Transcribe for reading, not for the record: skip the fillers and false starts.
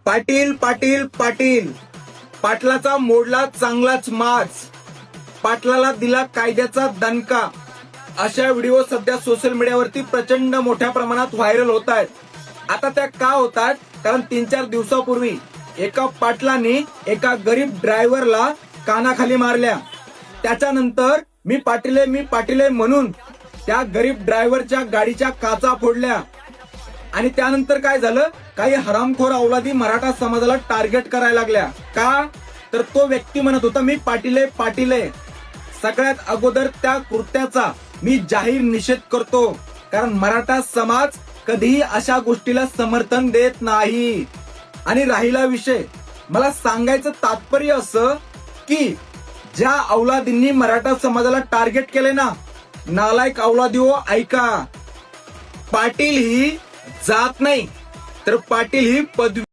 पाटील पाटील पाटील पाटलाचा मोडला चांगलाच माज, पाटलाला दिला कायद्याचा दणका. अशा व्हिडिओ सध्या सोशल मीडियावरती प्रचंड मोठ्या प्रमाणात व्हायरल होत आहेत. आता त्या का होतात? कारण 3-4 दिवसापूर्वी एका पाटलाने एका गरीब ड्रायव्हरला कानाखाली मारल्या. त्याच्यानंतर मी पाटील म्हणून त्या गरीब ड्रायव्हरच्या गाडीच्या काचा फोडल्या. आणि त्यानंतर काय झालं? काही हरामखोर अवलादी मराठा समाजाला टार्गेट करायला लागल्या. का? तर तो व्यक्ती म्हणत होता मी पाटील आहे. सगळ्यात अगोदर त्या कृत्याचा मी जाहीर निषेध करतो, कारण मराठा समाज कधीही अशा गोष्टीला समर्थन देत नाही. आणि राहिला विषय, मला सांगायचं तात्पर्य असं की ज्या अवलादींनी मराठा समाजाला टार्गेट केले ना, नालायक अवलादी हो, ऐका. पाटील ही जात नाही, तर पाटील ही पदवी.